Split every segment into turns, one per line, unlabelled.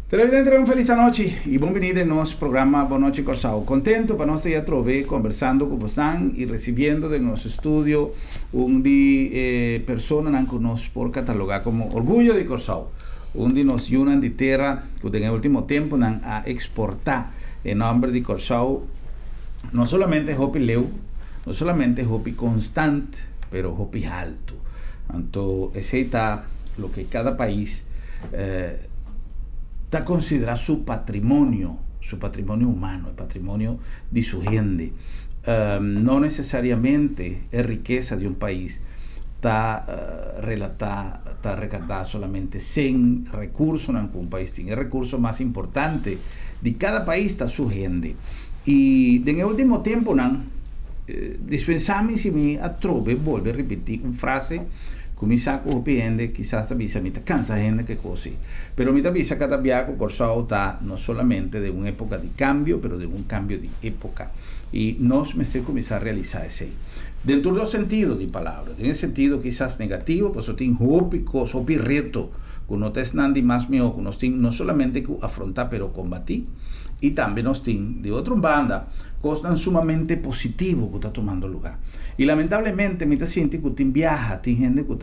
Televidente, uma feliz noite e bem-vindo ao nosso programa Boa Noite Corsao. Contento para nós já trover conversando com vocês e recebendo de nosso estúdio de pessoas que nos por catalogar como orgulho de Corsao, onde nos unem de terra que no último tempo a exportar em nome de Corsao não somente hopi leu, não somente hopi constante, pero hopi alto. Então, esse está o que cada país está considerado su patrimonio humano, el patrimonio de su gente. No necesariamente es riqueza de un país, está recargada solamente sin recursos que un país tiene. El recurso más importante de cada país está su gente. Y en el último tiempo, dispensame si me atrove, vuelve a repetir una frase. Começar com o PND, quizás avisa me cansa gente que cosa, pero me avisa que también Corsao está no solamente de una época de cambio, pero de un cambio de época y nos me se começar a realizar ese dentro de dos sentidos de palabras, en el sentido quizás negativo, pues tiene hopi reto que no es nada más mío, que nos tiene no solamente que afrontar, pero combatir y también nos tiene de otra banda cosas sumamente positivas que está tomando lugar. Y lamentablemente, me siento que viaja, tiene gente que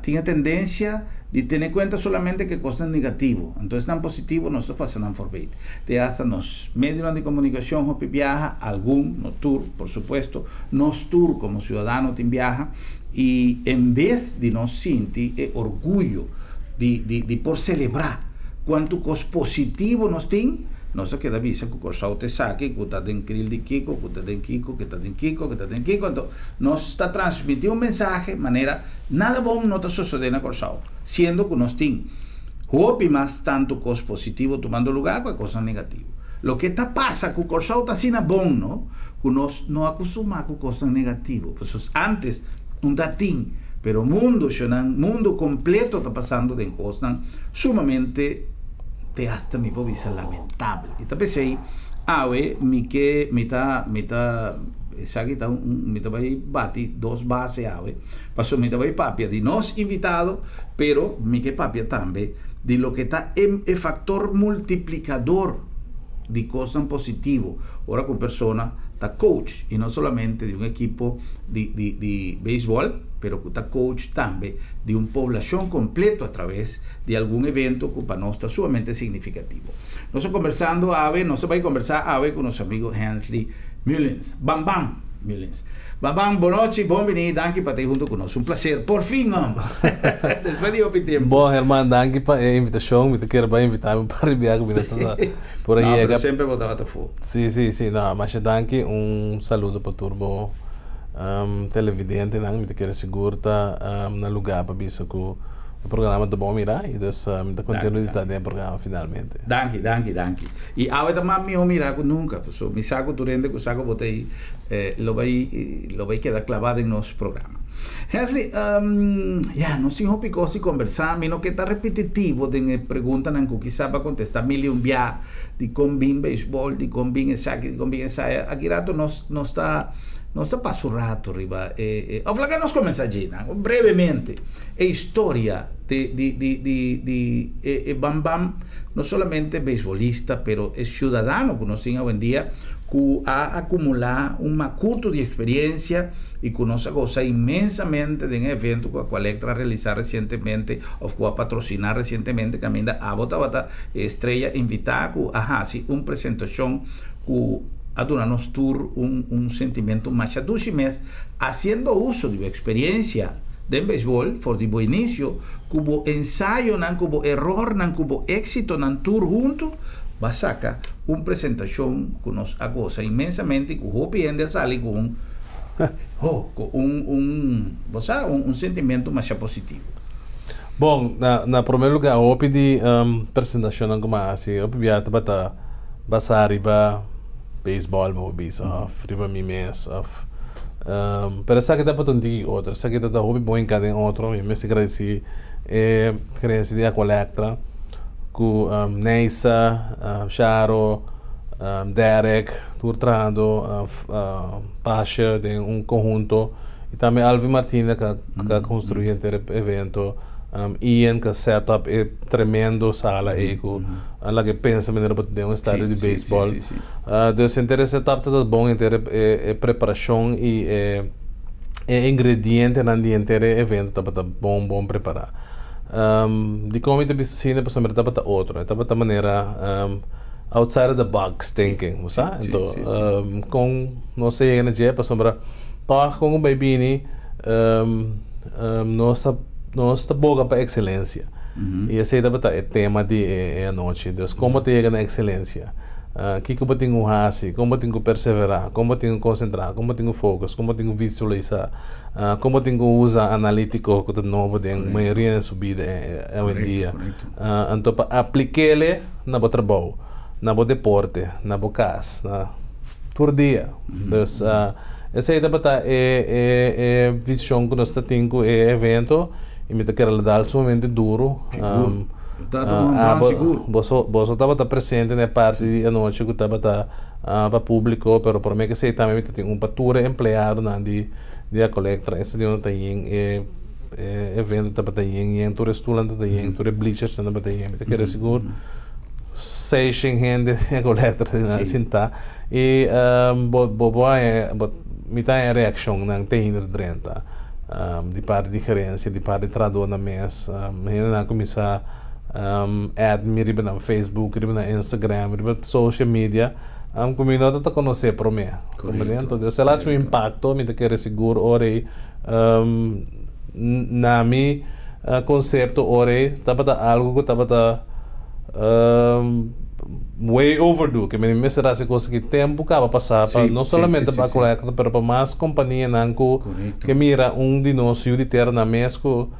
tiene tendencia de tener cuenta solamente que cosas negativas. Entonces, tan positivo no se pasa nada por ver. Te hasta los medios de comunicación, que viaja, algún, no tour, por supuesto, nos tour como ciudadano, viaja, y en vez de nos sentir orgullo de por celebrar cuánto cos positivo nos tiene, no se queda vista que o Corsao te saque, que está en Krill de Kiko, que está en Kiko, que está en Kiko, que está en Kiko. Entonces, nos está transmitiendo un mensaje de manera, nada bueno no está sucediendo en Corsao, siendo que nos tiene hopi más tanto cosas positivas tomando lugar que cosas negativas. Lo que está pasa que o Corsao está sin bon, ¿no? Que nos no acostumbramos con cosas negativas. Pues antes, un datín, pero mundo completo está pasando de cosas sumamente te hasta mi povisa lamentable. Y te pensé, mi bati dos bases pasó mi papia de nos invitado, pero mi que papia también de lo que está en el factor multiplicador de cosas positivo. Ahora con persona está coach y no solamente de un equipo de béisbol, pero que está coach también de una población completo a través de algún evento que para nosotros está sumamente significativo. Nosotros conversando no se va a conversar con nuestro amigo Hensley Mullins, Bam Bam Mullins. Bam Bam, buenas noches, bienvenido, danke para estar junto con nosotros. Un placer, por fin, hombre. Después de un tiempo.
Bom, Herman, danke para a invitação, me quero para invitar-me para enviar comida toda por aí.
Não, pero sempre botava a fogo.
Sim, não, mas danke, saludo para turbo televidente, não, me quero seguro tá na lugar para isso que o programa tá bom mirar e dus me dá continuidade no programa finalmente.
Danke. E agora mais me mirar que nunca, pues me saco turende que saco botei lo vai quedar clavado en nuestro programa. Hensley, no sin hopicosi conversar, mino que está repetitivo de preguntas que quizá para contestar milhão de combin béisbol, de combin saque, de combin ensaio. Aquí rato no está paso rato arriba. Ojalá que nos comienza allí, brevemente. Historia de Bam Bam, no solamente beisbolista, pero es ciudadano que nos tiene hoy en día, que ha acumulado un curto de experiencia y que nos goza inmensamente de un evento que cual a realizar recientemente o que a patrocinar recientemente que a Bota estrella invitada a una presentación que a darnos tour un sentimiento más mes haciendo uso de experiencia de béisbol for de buen inicio, cubo ensayo, cubo error, cubo éxito, tour junto, va a sacar una presentación que nos agoza inmensamente y que hopiende a salir con un sentimiento más positivo.
Bom, na primeiro lugar, eu pedi apresentação como assim, eu pedi para passar riba baseball, vou bisa, riba mimes, pero essa que dá para tunti outro, essa que dá hobby bom em cada outro, me se agradeci, agradeci de a colecta, com Neissa, Charo, Derek, turtrando, Pasha de conjunto, e também Alvin Martina que construiu esse evento, Ian que setup é tremendo sala eco lá que pensa maneira para ter um estádio de beisebol dus inteiro setup tudo bom inteiro é preparação e é ingrediente na inteiro evento tá bom preparar de como te piscina para saber tá outro tá maneira outside of the box thinking sabe então com não sei energia para sombra tá com um baby nossa boca para excelência e esse é o tema de a noite Deus como te chega na excelência que eu tenho como tenho perseverar como tenho concentrar como tenho foco como tenho visualizar como tenho usar analítico que é novo de maioria da subida hoje em dia então para aplicar na bo trabalho na bo deporte na bo casa na por dia dus essa é visão que nós temos evento e me quero dar somente duro você estava presente na parte da noite que estava para público pero por mim que sei também tem um patura empregado na de a coleta esse de onde tem evento estava em tour restaurante tem tour bleachers estava tem me quero seguro 6 gente a coleta sentar e me tem a reação não tem drenta de parte de gerência de parte de tradutor na mesa ainda começar ad me riba na Facebook riba na Instagram riba social media como não tá conhecer para mim compreendo então se lá o impacto me quer seguro ora na mi conceito ora tava algo que tava way overdue que me será se conseguir tempo que vai passar para não somente para coleta mas para mais companhia nanco que mira de nós de terra na mesco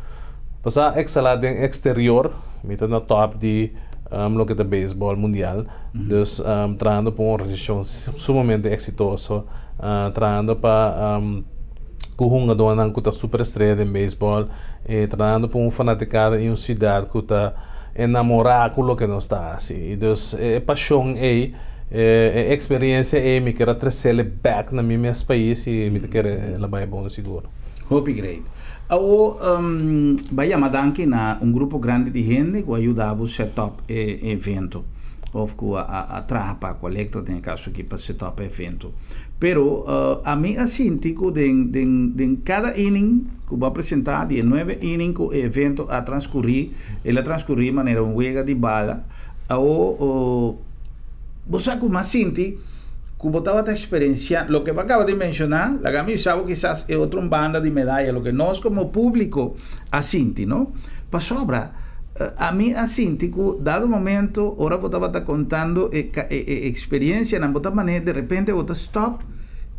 passar excelente exterior mita na top de lo que é beisebol mundial dus trabalhando para uma organização sumamente exitosa trabalhando para kuhunga do nanco tá super estrela em beisebol e trabalhando para fanaticada em uma cidade que tá enamorar com o que nós está assim dus paixão experiência me quer trazer back na meu país e me quer ela vai bom seguro
hope great vai chamar anche na grupo grande de gente que ajudava a set up evento ou que a trabalhar para collector tem caso aqui para set up evento pero a mim assim tico de cada inning que vai apresentar de 9 inning que o evento a transcorrer de maneira juega de bala você como assim que botava a experienciar lo que acaba de mencionar la camisa quizás é outra banda de medalha lo que nós como público assim não para sobra a mim assim tipo dado momento ora botava tá contando experiência na bota maneira de repente bota stop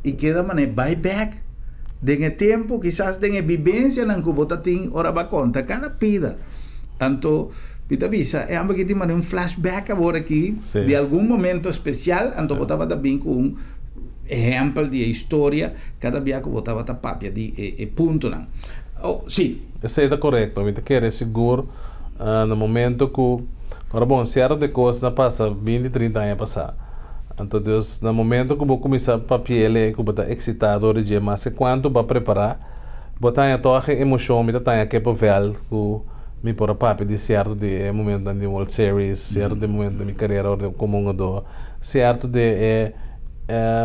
e queda maneira buy back de tempo quizás de vivência na que bota tem ora vai conta cada pida tanto Pita bisa é algo que tem flashback agora aqui de algum momento especial então botava também com exemplo de história cada dia que botava tá papia de ponto não sim
isso é correto me quer seguro no momento que agora bom certo de coisa passa 20 30 anos passar então Deus no momento que vou começar papel que vou estar excitado de mas quanto para preparar botar a torre emoção me tá que papel que me por papo de certo de momento da World Series certo de momento da minha carreira como jogador certo de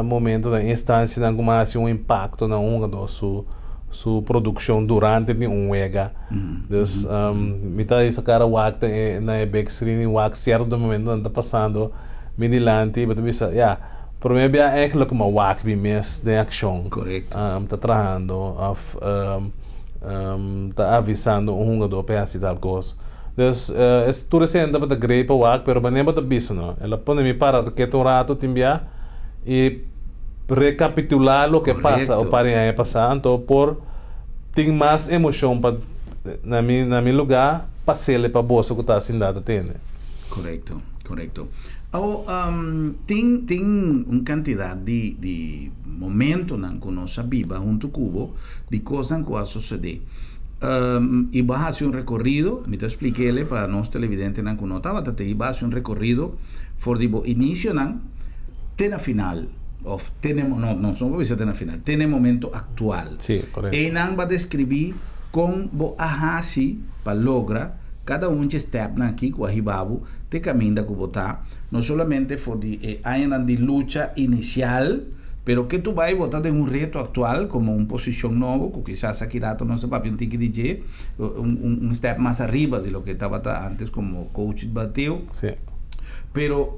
momento da instância da como assim impacto na jogador sua produção durante um wega dus me tá essa cara wak na backscreen wak certo do momento está passando me dilante mas bisa por mim é aquilo como wak bem mes de ação
correto
tá trabalhando está avisando jogador para esse tal coisa dus tudo isso ainda para great para wak pero nem para bisa não ela põe me para que um rato timbia e recapitular o que passa ou para aí passar então por tem mais emoção para na meu lugar passar para bolsa que está assim dado tem
correto tem uma quantidade de momentos que nós viva junto com de coisas que vai suceder e vai fazer recorrido me te expliquei para nós televidentes que não estava vai fazer recorrido for de início tem a final não só vai ser na final tem o momento atual
sí, correcto
e não vai descrever com bo ahasi para logra cada step na aqui com a ribabu te caminha com botar não somente for de ainda de luta inicial pero que tu vai botar de reto atual como posição nova que quizás aqui rato não se papi tique DJ step mais arriba de lo que estava antes como coach bateu
sí.
pero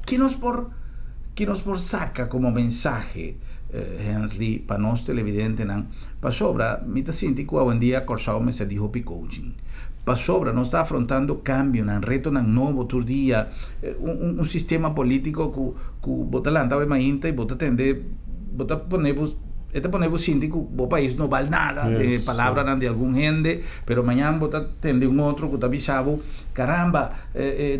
que nos por saca como mensaje Hensley para nós televidente não para sobra me tá sentindo que hoje em dia Corsao me se dijo coaching para sobra nós está afrontando cambio nan reto nan novo todo dia sistema político que bota lanta vai mainta e bota tende bota ponemos síndico o país não vale nada de palavra de algum gente pero amanhã bota tende outro que está avisado caramba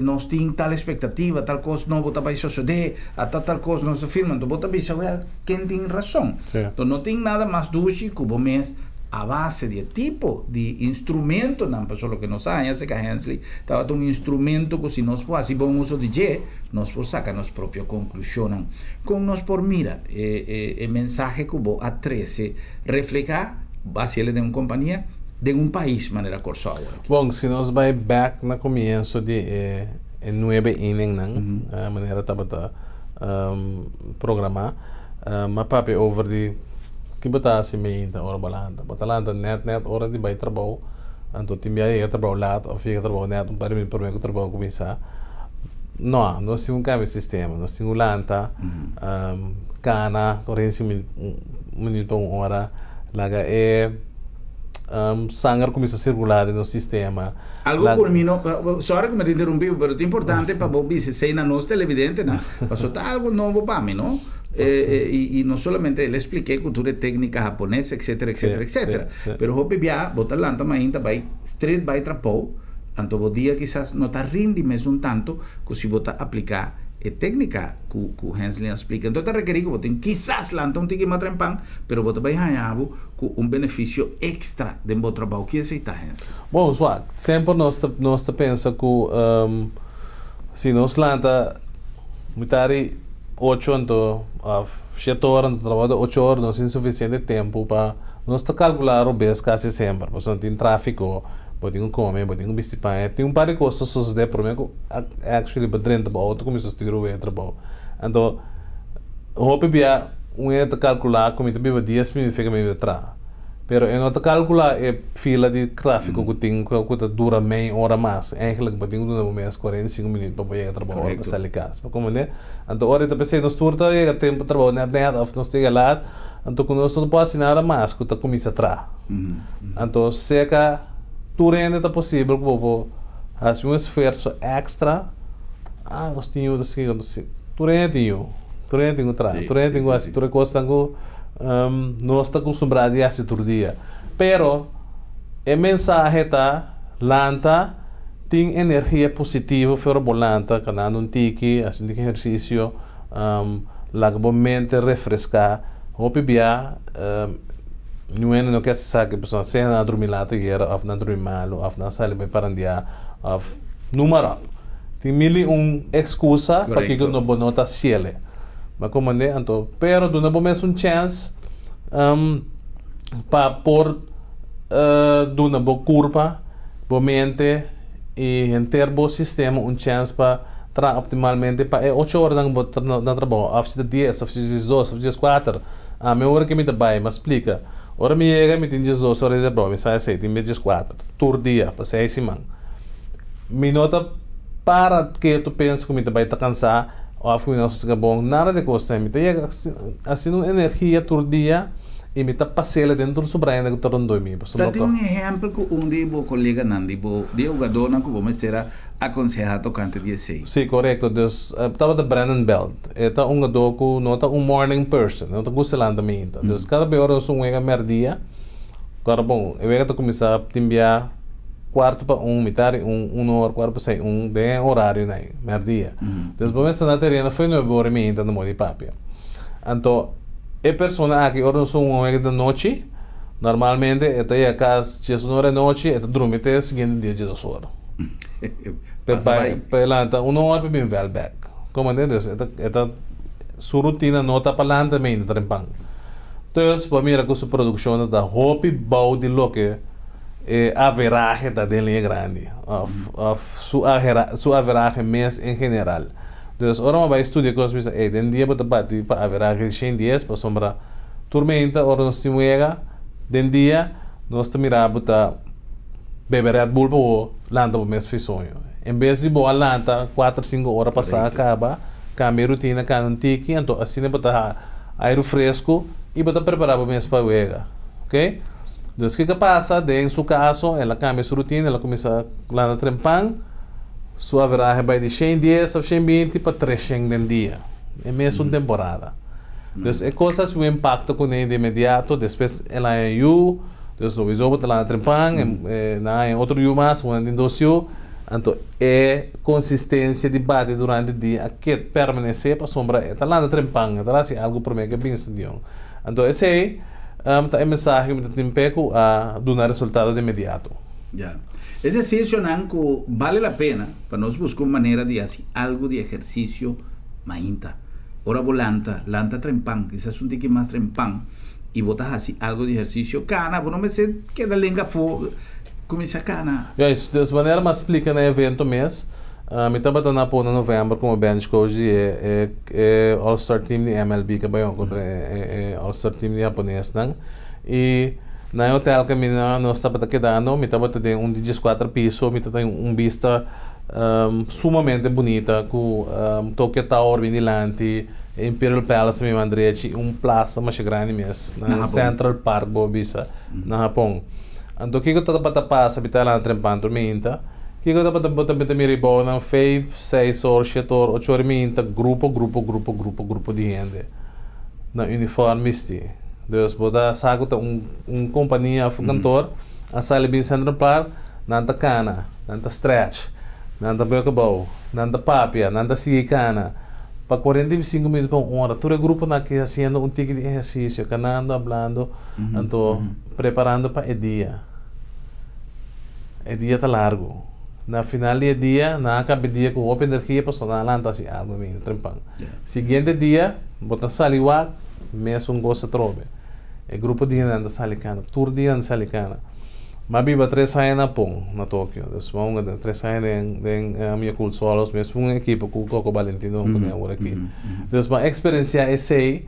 nós temos tal expectativa tal coisa não bota vai suceder até tal coisa não se firma então bota avisado quem tem razão então não tem nada mais dulce que o mês a base de tipo de instrumento não passou o que nós sabemos que a Hensley estava instrumento que se nós fazemos bom uso de G nós por sacar nossa própria conclusão com nós por mira mensagem que vou a 13 refletir base de uma companhia de um país maneira Corsao agora.
Bom, se nós vai back na começo de 9 inning não a maneira estava programar mas papi over de que botar assim meio da hora balanda net hora de vai trabalho então tem meia trabalho lá ou fica trabalho net para mim que trabalho começar não nós temos um sistema nós temos lanta cana corrente minuto uma hora lá sangue começa a circular no sistema
algo culminou só que me interrompiu mas é importante para você se sei na nossa televidente não passou algo novo para mim não y no solamente le expliqué cultura técnica japonesa, etcétera, etcétera. Pero hopi bia, botar lanta mainta vai street vai trapou, anto bodia quizás no tá rindi mes un tanto, que si bota aplicar técnica que Hensley explica. Então, requerir que botem quizás lanta um tique mais trempan, pero bota vai ganhar com benefício extra de bom trabalho. Que é isso, Hensley?
Bom, sempre nós pensa que se nós lanta mitari 8 então 7 horas no trabalho 8 horas não é suficiente tempo para nós calcular o mês quase sempre porque tem tráfego pode comer pode bicicleta tem par de coisas suceder por mim actually para dentro do auto começa a tirar o trabalho então hope bia calcular como também 10 minutos fica meio atrás pero eu não calcular fila de tráfego que tem que dura meia hora mais eigenlijk pode durar mais 45 minutos para poder trabalhar para sair de casa como né então hora de pensei nós turta chega tempo trabalho net of nós chega lá então quando nós não pode nada mais que tá começa atrás então seca durante é possível que fazer um esforço extra nós tínhamos durante o trabalho durante o assim durante coisa não está acostumado a fazer todo dia. Pero, a mensagem está, lanta, tem energia positiva para o lanta, canando um tique, fazendo exercício, mente refrescar, hope bia, não é no que se sabe, pessoal, se não dormir lá, ou não dormir mal, ou não sair bem para dia, ou número. Tem mil excusa para que não bonota ciele. Mas como é então, pero do não mesmo chance para por do não curva, bo mente e enter bo sistema chance para tra optimalmente para 8 horas na trabalho, after 10, after 12, after 4. A minha hora que me dá bem, mas explica. Ora me chega me tem 12 horas de trabalho, me sai 7, tem 4, tur dia para 6 semanas. Me nota para que tu pensa que me vai estar cansado ou não se bom nada de coisa me tem assim uma energia todo dia e me tá passando dentro do sobrinho que tornou dormir
tá tem exemplo que de o colega Nandi de jogador na que vamos ser aconselhado tocante de sei
sim correto dus estava da Brandon Belt é jogador que nota morning person não tá gostando também dus cada vez hora sou merdia agora bom eu vou começar a timbiar quarto para metade hora, quarto para 6, de horário, né? Merdia. Depois, na terrena, foi no aborrecimento no modo de papel. Então, a pessoa aqui, ora, são uma da noite, normalmente, até a casa, se é hora da noite, é dormir até o seguinte dia de 2 horas. Para lá, 1 hora para vir back. Como entende? É sua rotina, não está para lá também, no trempang. Dus, para mira com sua produção da hopi bau de lo que average da dele é grande, of sua average mês em geral. Dus, ora vai estudar com os den dia bota bati para average 100 dias para sombra tormenta, ora nós timuega, den dia nós mira bota beber Red Bull para lanta para mês sonho. Em vez de boa lanta 4, 5 horas passar acaba, cambia rotina, canon tiki, então assim bota air fresco e bota preparar para mês para uega, ok? Então, o que passa? Em seu caso, ela cambia sua rotina, ela começa a lana trempang, sua average vai de 100 dias a 120 para 300 no dia. É mesmo temporada. Então, é coisas que impactam com ele de imediato, depois ela é you, então, o jogo está lá na trempang, em outro you mais, quando em dois you, então, é consistência de bate durante o dia, que permanecer para sombra, está lá na trempang, está lá assim, algo para mim que é bem estudado. Então, esse aí, tá a mensagem que me tempo a dar resultado de imediato.
Ya. Es decir, Shonan, que vale a pena para nós buscar uma maneira de fazer algo de exercício mainta. Ora volanta, lanta trempang, quizás um tique mais trempang, e botas assim algo de exercício cana, não me sei que da lenga for, começa cana.
Isso, de maneira mais explica no evento mês. Me estava na pôr em novembro como bench coach é All-Star Team de MLB que vai contra All-Star Team de japonês não e na hotel que nós estava quedando me estava tendo um de 4 pisos me estava vista sumamente bonita com Tokyo Tower bem dilante Imperial Palace me mandrete plaza mais grande mesmo na Central Park bobisa na Japão então que eu estava para passar habitar lá na trempanto minta que eu dapat me ribaw ng 5, 6 or 7 or 8 or minta grupo de gente na uniformiste. Deus boda sago ta companhia cantor a sala bin Central Park nanta cana, nanta stretch, nanta bacabau, nanta papia, nanta sigicana. Pa 45 minutos pa hora, todo grupo na que haciendo un tique de ejercicio, canando, hablando, preparando para el día. El día está largo. Na final do dia, na acaba dia com open energia personal lanta assim algo bem trempang. Seguinte dia, botar saliwak, mesmo gosta trobe. E grupo de anda salicana, tour de anda salicana. Mabiba 3 anos na Pong, na Tóquio. Então, vamos 3 anos em minha cultura solos, mesmo uma equipe com o Coco Valentino que agora aqui. Então, a experiência é sei,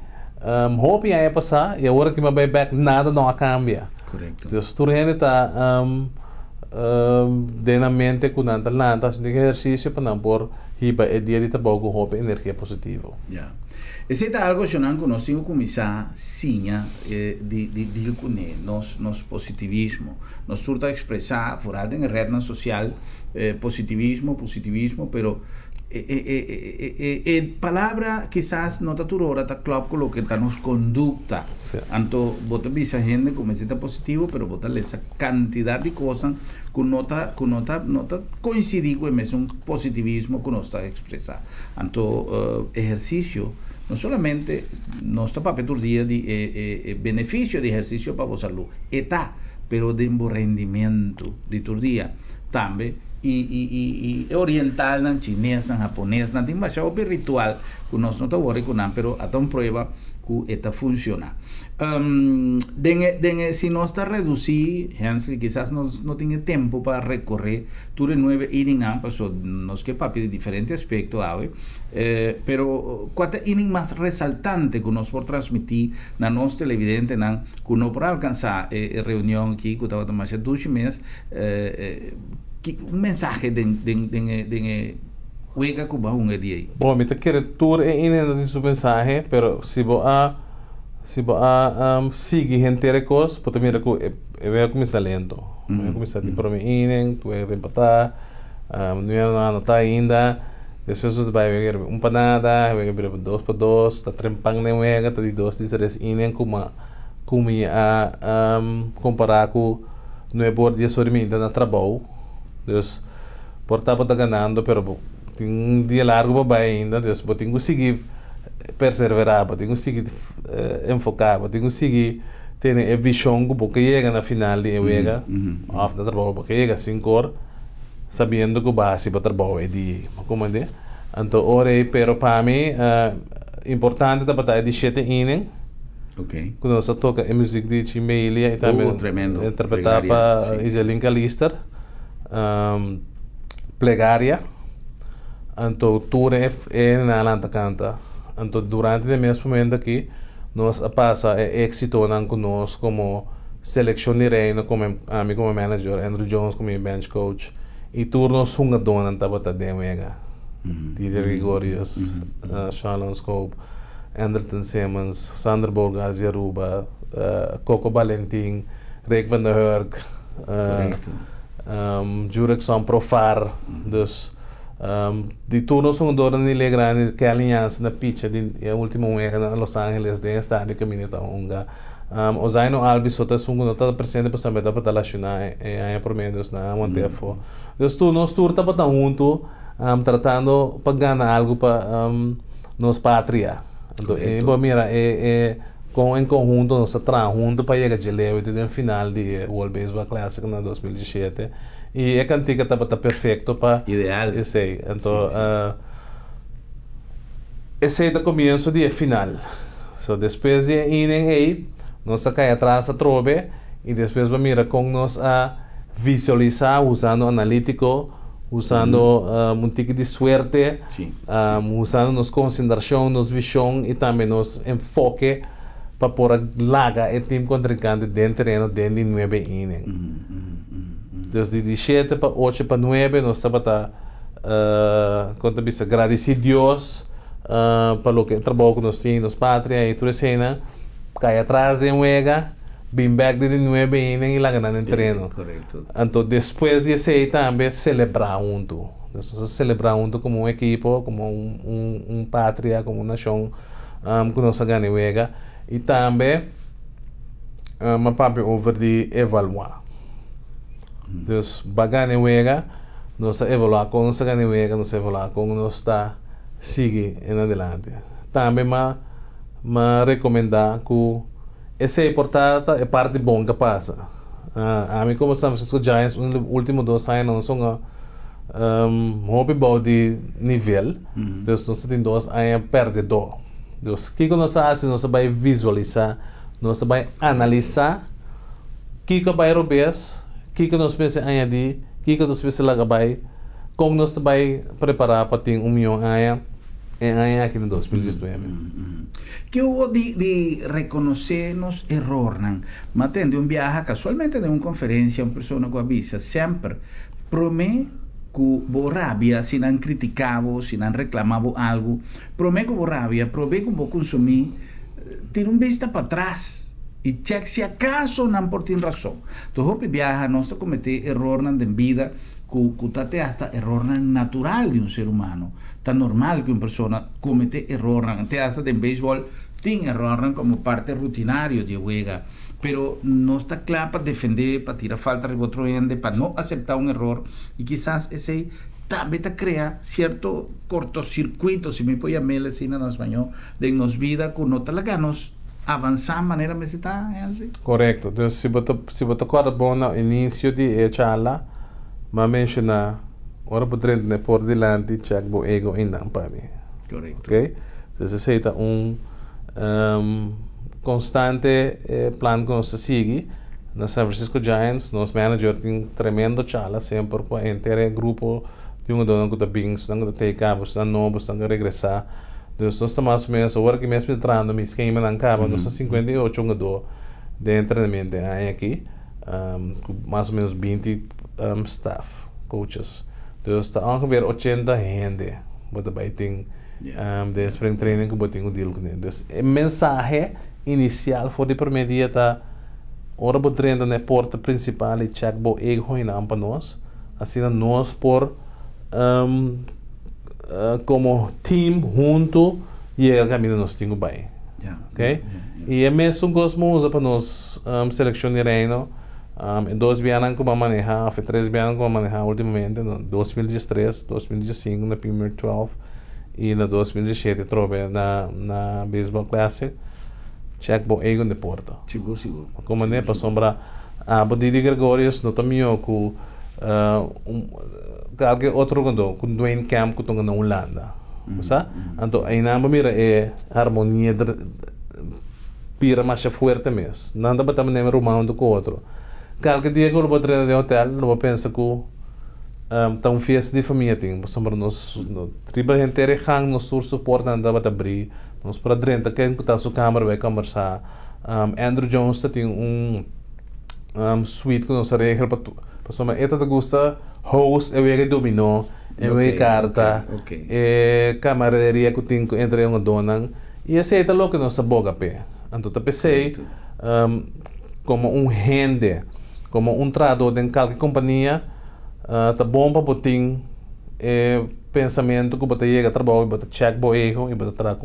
hope ia passar e agora que me vai back nada não cambia.
Correto.
Então, tour está na mente com nanta lanta de exercício para não por hiba e dia de trabalho com hope energia positiva.
Yeah. Esse é algo que nós temos que começar sinha de com nos positivismo. Nós temos que expressar fora da rede social positivismo, pero palavra quizás não está tudo está claro com o que está nos conduta. Então, bota visa gente como se está positivo, pero bota essa quantidade de coisas que não está coincidir com o mesmo positivismo que nós está expressar. Então, exercício não somente nós está para todo dia de benefício de exercício para a saúde, está, pero de rendimento de todo dia também. E oriental, chinês, japonês, tem bastante ritual que nós não estamos com pero até uma prova que está funciona. Se nós está reduzir, gente, quizás não tenha tempo para recorrer tudo de 9 eating ampas, nós que papi de diferentes aspectos, pero qual eating mais resaltante que nós por transmitir na nossa televidente, que nós por alcançar reunião aqui, que estava mais de 2 meses, mensaje de huega que va un día.
Bom, me te quiere tour de su mensaje, pero si vos sigue gente de cosas, pues mira que voy a comenzar lento. Voy a comenzar a por mi inen, tu voy a empatar, não está ainda. Depois você vai ver panada, vai ver 2 por 2, está trempang na huega, está de 2 de 3 inen como a comparar com no é por dia sobre mim na trabalho. Deus portava tá ganhando, pero tem dia largo para ainda, Deus pode tenho seguir perseverar, pode tenho seguir enfocar, pode tenho seguir ter a visão porque chega na final de chega, after trabalho porque chega 5 horas, sabendo que o base para trabalho é de, como é? Então ora pero para mim importante da batalha de 7 inning, Quando nós toca a música de Chimelia e também interpretava Iselinka Lister, Plegaria, então tudo é na Alanta canta. Então durante o mesmo momento aqui, nós passa êxito não conosco como seleção de reino, como manager, Andrew Jones como bench coach, e tudo nós sunga dona tabata demega. Didier Gregorius, Shalom Scope, Anderton Simmons, Sander Borgas, Yaruba, Coco Valentin, Rick van der Hurk, Jurek Profar, dus die turno sono door di le grandi che allianza na pitch di ultimo week na Los Angeles de stadio caminata unga Ozaino Albi sota sungo nota presente per sameta per la shuna e promendos na Montefo. Dus tu nos turta para junto tratando pagana algo para nos patria. Então, mira, em conjunto, nós trabalhamos junto para chegar de leve no final do World Baseball Classic na 2017. E a cantiga estava perfeito para...
Ideal.
Esse. Então, esse é o começo do final. So, depois de inning aí, nós caímos atrás a trove e depois vamos mirar como nós a visualizar usando analítico, usando um tipo de suerte, usando nos concentração, nos visão e também nos enfoque para pôr laga o time contrincante dentro do terreno dentro de 9 innings. Então, de 7 para 8 para 9, nós estamos quanto a agradecer a Deus pelo que trabalho que nós temos, nos pátria e tudo isso, cai atrás de uma bem back de 9 innings e lá ganhando no treino. Então, depois de isso também celebrar junto. Nós celebrar junto como uma equipe, como pátria, como uma nação que nós ganhamos. E também uma papo over de evaluar. Então, bagane wega, nós evaluar como nós ganhamos wega, nós evaluar como nós está seguir em adelante. Também ma recomendar que essa é importante, é parte bom que passa. A mim como San Francisco Giants, nos últimos 2 anos não são hobby bom de nível, então nós temos 2 anos perdedor. Então, o que nós fazemos? Nós vamos visualizar, nós vamos analisar o que vai rober, o que nós pensamos añadir, o que nós pensamos vai, como nós vamos preparar para ter 1 milhão aqui em 2019.
Que hubo de reconocer los errores, mas tendo un viaje casualmente de una conferencia, una persona que avisa siempre, promete que vos rabia, si han criticado, si han reclamado algo, promete que vos rabia, promete que vos consumir, tiene un vista para atrás y check si acaso no por tiene razón. Entonces, viaja, no se comete errores en vida, que hasta error natural de un ser humano, tan normal que una persona comete error, hasta en béisbol tiene error como parte rutinario de juega, pero no está claro para defender, para tirar falta de otro ende, para no aceptar un error y quizás ese también te crea cierto cortocircuito, si me puedo llamar así en español, de nos vida que no te la ganas avançar de maneira mais está,
correto. Então, se você acorda bom no início de charla, mas mencionar, ora potremmo por delante check bo ego ainda para mim.
Correto.
Ok? Então, esse é constante plano que nós seguimos. Na San Francisco Giants, nosso manager tem tremendo charla sempre para o grupo de dono que está bem, que está cabo, que está novo, que está regressar. Então, nós estamos mais ou menos, agora que mesmo entrando, me esquema na cabo, nós estamos 58 jogadores de treinamento aqui, mais ou menos 20 staff, coaches. Então, está ongeveer 80 gente, que vai ter de spring training que botem o deal com ele. Então, a mensagem inicial foi de primeiro dia tá, ora bo treino na porta principal e check bo ego em para nós, assim nós por como team junto e o caminho nós temos bem, ok? E é mesmo que para nós selecionar reino, em 2 anos como manejar, 3 anos como manejar ultimamente, no 2013, 2015 na Premier 12 e na 2017 trove na Baseball Classic, check bo ego de porta.
Seguro.
Como né para sombra a Didier Gregorius no também que qualquer outro quando com Dwayne Camp que estão na Holanda, sabe? Então aí na mira é harmonia pira mais fuerte mesmo. Nada para também nem rumar um do outro. Qualquer dia que eu vou treinar de hotel, eu vou pensar que tá festa de família tem, por nós triba gente recang nos sur suporte nada para abrir, nos para dentro quem que tá sua câmera vai conversar. Andrew Jones tem suite que nos regel para pessoa eta te gusta host e vega dominó e vega carta e camaraderia que tem entre uma dona e aceita lo que nos aboga pe. Então tá pensei como rende, como tradutor em qualquer companhia. Tá bom para botar pensamento que você chega a trabalhar, você check o erro e você trabalha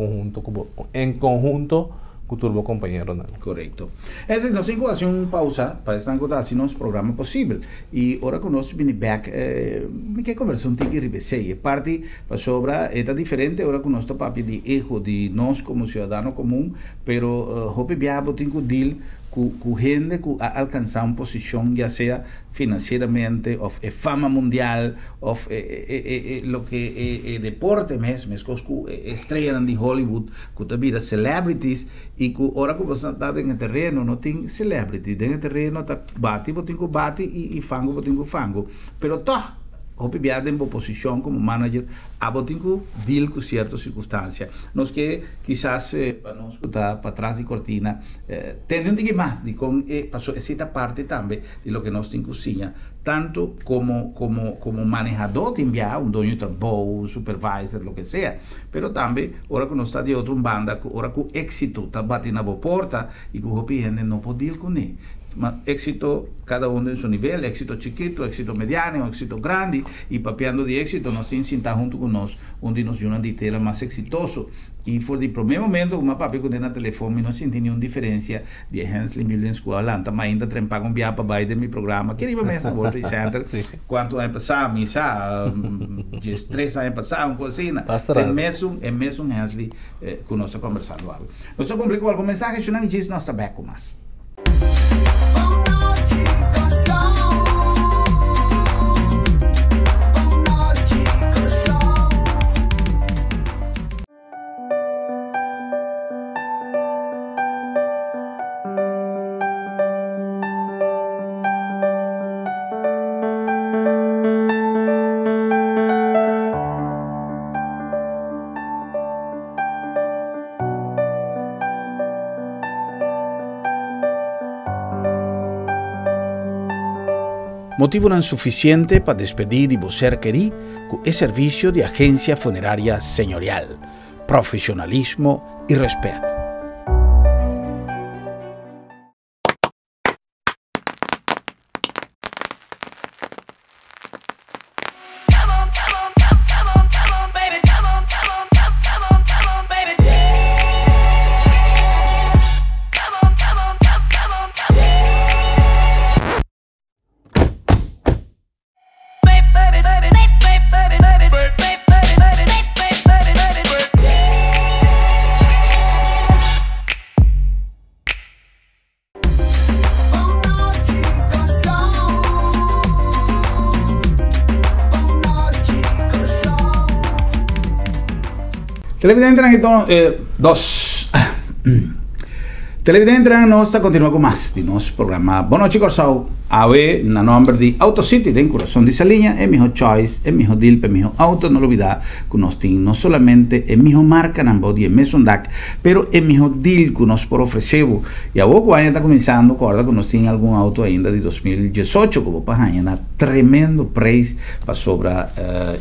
em conjunto com o turbo companheiro.
Correcto. Essa então, sem fazer uma pausa para estar em nosso programa possível. E agora que nós vamos back, me quer conversar um pouquinho sobre parte para sobra é diferente agora que nós estamos falando de erro de nós como cidadão comum, pero hope viabo tem que deal com gente que alcançar uma posição, já seja financeiramente, ou fama mundial, ou lo que deporte mesmo, coisas que estrelas de Hollywood, que também celebrities, e que agora que você está no terreno, não tem celebrity, no terreno está bate, você tem que bate, e fango, você tem que fango. Pero toch, hope viado em posição como manager, abo tem que deal com certas circunstâncias. Nós que quizás para nós estar para trás de cortina, tem que mais de com passou essa parte também de lo que nós tem cozinha, tanto como manejador tem um dono de bow, supervisor, lo que seja, pero também ora que nós está de outra banda, ora que o êxito está batendo na porta e que o hope gente não pode deal com ele. Mas éxito, cada um em seu nível, éxito chiquito, éxito mediano, éxito grande, e papeando de éxito, nós temos que estar junto com nós, onde nos uma de ter mais exitoso. E foi de primeiro momento, uma papi que tem na telefone, não senti nenhuma diferença de Hensley Millions com a Atlanta, mas ainda trempago um viagem para baixo de meu programa, que iba mesmo no World Trade Center, quanto ano passado, misa, 3 anos passados, uma coisa assim, é mesmo Hensley que nós estamos conversando. Nós só complicou alguma mensagem, não diz nossa beco mais. Motivo não suficiente para despedir e você querer com o serviço de agência funerária senhorial, profissionalismo e respeito. Televidente, então, televidente, nós continuamos com mais de nosso programa. Boa noite, Corsau. Ave, na nome de AutoCity, tem coração dessa linha, é meu choice, é meu deal, é meu auto, não olvidar que nós temos não somente é minha marca, não pode é mesmo DAC, pero é meu deal que nós por oferecemos. E a pouco ainda está começando, acorda que nós temos algum auto ainda de 2018, que vou pagar na tremendo preço para sobra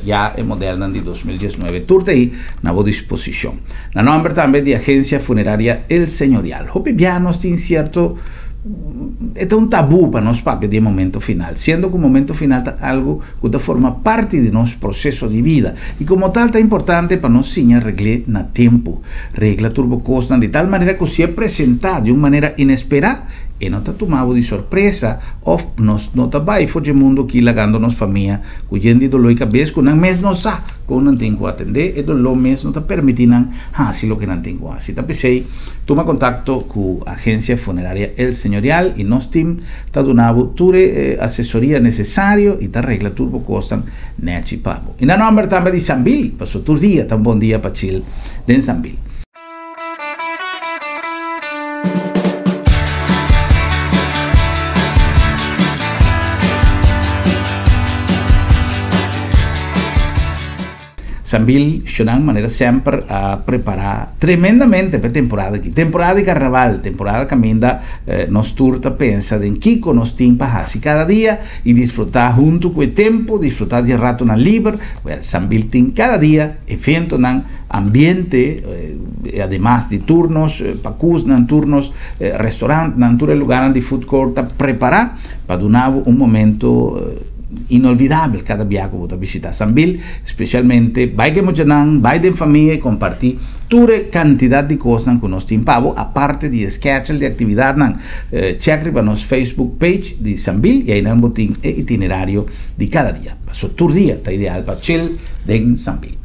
já é moderna de 2019. Tudo aí na boa disposição. Na nome também de agência funerária El Señorial. Hope já nós temos certo é um tabu para nós para de momento final, sendo que o momento final é algo que forma parte de nosso processo de vida e como tal é importante para nós sim arreglar na tempo, regla turbo costa de tal maneira que se apresentar de uma maneira inesperada e não está tomado de surpresa ou nós não está vai fugir mundo aqui lagando nos família cuidando de dolor e cabeça que não mesmo não sabe que não tem que atender e dolor mesmo não está permitindo assim o que não tem que fazer. Então pensei, toma contato com a agência funerária El Señorial e nós temos está donando toda a assessoria necessária e está regla turbo costam neste pago. E na nome também de Sambil, passou todo dia, tão bom dia para Chile de Sambil. Sambil, de maneira sempre a preparar tremendamente para a temporada aqui. Temporada de carnaval, temporada que ainda nós turta pensa em que nós temos para cada dia e desfrutar junto com o tempo, desfrutar de rato na livre. Sambil tem cada dia evento no ambiente, además de turnos, pacus, turnos, restaurante, todo lugar de food court a preparar para dar momento inolvidável cada viaggio que você visitar Sambil, especialmente vai que mojanang, vai de família e compartir toda quantidade de coisas que nós temos pavo, a parte de schedule de atividade, check para nosso Facebook page de Sambil e aí nós temos o itinerário de cada dia. Passou todo dia, está ideal para chill em Sambil.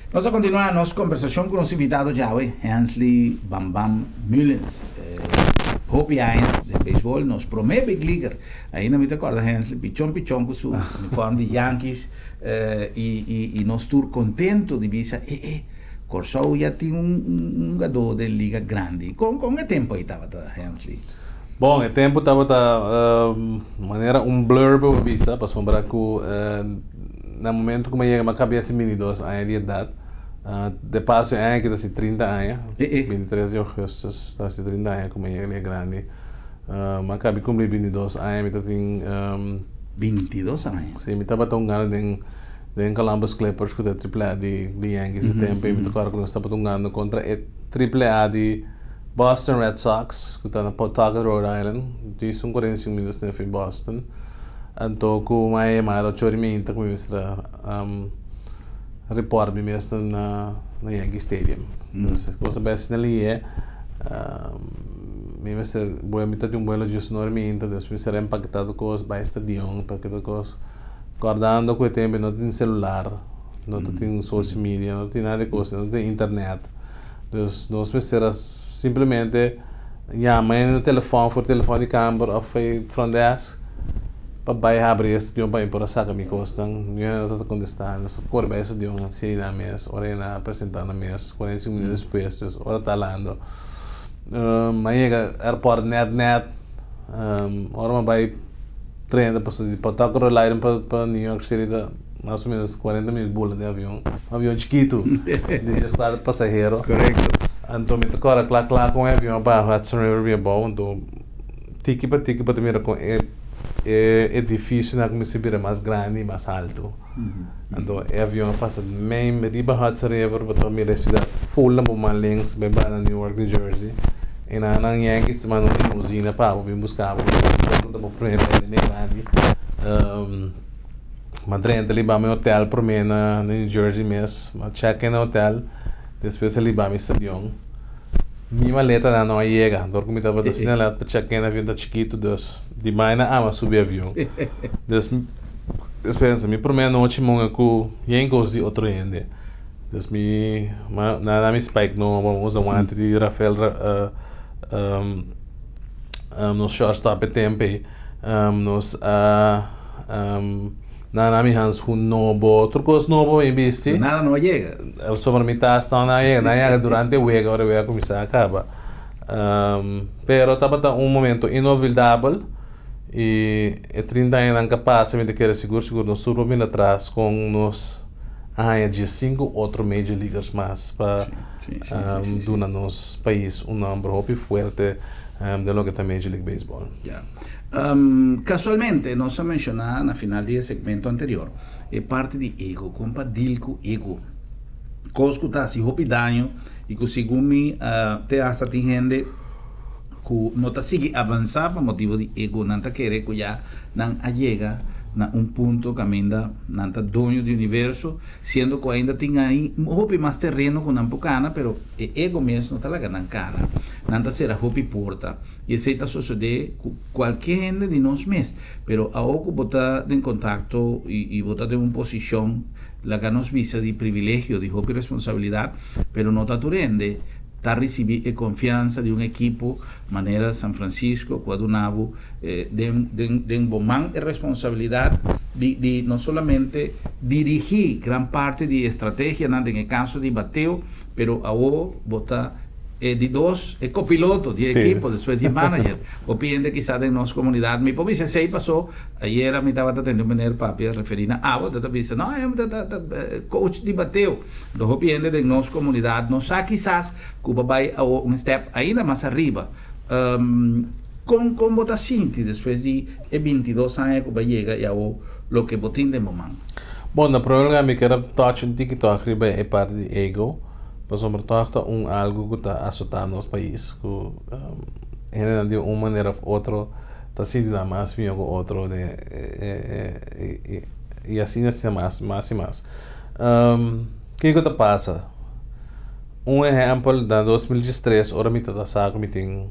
Vamos a continuar nossa conversação com o nosso convidado já, Hensley Bambam Mullins. Hopi ainda, de beisebol, nos promete big leaguer. Ainda me recorda, Hensley, pichón com seu uniforme de Yankees e nós estou contento de ver Corsou já tem jogador de liga grande. Com que tempo aí estava, Hensley?
Bom, o tempo estava maneira blur para visa, para sombrar que no momento que eu cheguei a cabeça de 22 anos de idade, de passo é que está 30 anos, 23 de agosto, está 30 anos como eu cheguei grande. Mas acabei com 22 anos, eu tenho
22 anos?
Sim, eu estava jogando em Columbus Clippers com a AAA de Yankees esse tempo, e eu estava jogando contra a AAA de Boston Red Sox, que está na Pawtucket, Rhode Island. Isso 45 minutos em Boston. Então, com a Emara, eu me report mesmo na Yankee Stadium. Então, coisa besta ali é me ter bom elogio normalmente, depois me ser impactado com os by stadium, porque depois guardando com o tempo não tem celular, não tem social media, não tem nada de coisa, não tem internet. Então, nós me ser simplesmente chamar no telefone, for telefone de câmara ou front desk, para abrir esse dia para ir para a saca me costam, não estou contestando, só corre esse dia se na mesa, hora na apresentar na mesa, 45 minutos depois, hora talando, mas chega airport net, hora vai 30 para estar com o para New York City, mais ou menos 40 minutos bula de avião chiquito, de 4 passageiros.
Correto.
Então me toca claro com o avião para Hudson River Via bom, então tiki para também com é difícil na como se vira mais grande e mais alto. Então o avião passa bem riba Hudson River para me cidade full na bomba links bem para New York, New Jersey. E na Yankees mas não tem usina para vir buscar, não dá para nem grande. Mas dentro ali vai meu hotel para mim na New Jersey mesmo, check-in no hotel. Depois ali vai meu avião. Minha maleta não chega, então como estava assim lá para check-in avião tá chiquito, de manhã subir avião. Depois me promete noite monga com Yankees de outro ende. Depois me na minha spike não vamos usar ante de Rafael nos shortstop tempo nos na minha hands com novo, trocos novo em vista.
Nada não chega.
Sobre mim está na chega durante o week, agora vai começar a acabar. Pero estava momento inovidável e 30 anos capaz de querer seguro nos subir atrás com nos de 5 outros major leaguers mais para do nosso país número muito forte de lo que é Major League Baseball.
Yeah. Casualmente, nós mencionamos na final do segmento anterior, é parte de ego, compadilco ego. Coisa que está se rapidinho e que segundo te hasta tem gente que não está seguindo avançar por motivo de ego, não está querer que já não chega na ponto que ainda não está dono do universo, sendo que ainda tem aí mais terreno com um poucana, pero o ego mesmo não está lá ganhando cara, não está ser a hopi porta, e isso está suceder com qualquer gente de nós mesmos, pero a oco botar em contato e botar em uma posição la que nos visa de privilegio, de hopi responsabilidade, pero não está turende está recibiendo confianza de un equipo, manera San Francisco, Cuadunabo, de Bomán es responsabilidad de no solamente dirigir gran parte de estrategia, en el caso de bateo, pero ahora vota de dos copilotos de equipo, después de manager, o pide quizás de nuestra comunidad. Mi papi se pasó, ayer a mí estaba teniendo un venir papi referir a vos, te dice, no, coach de bateo, lo pide de nuestra comunidad, no sé quizás Cuba va a un step ainda más arriba. Con votacinti después de 22 años Cuba llega y ahora lo que votin de momento.
Bueno, problema que era touch un ticket arriba é parte de ego. Mas sobre todo algo que está azotando nos país que de uma maneira ou outra está sentindo mais melhor que o outro e assim mais e mais. Que está passa? Exemplo da 2013, ora me está saco me tem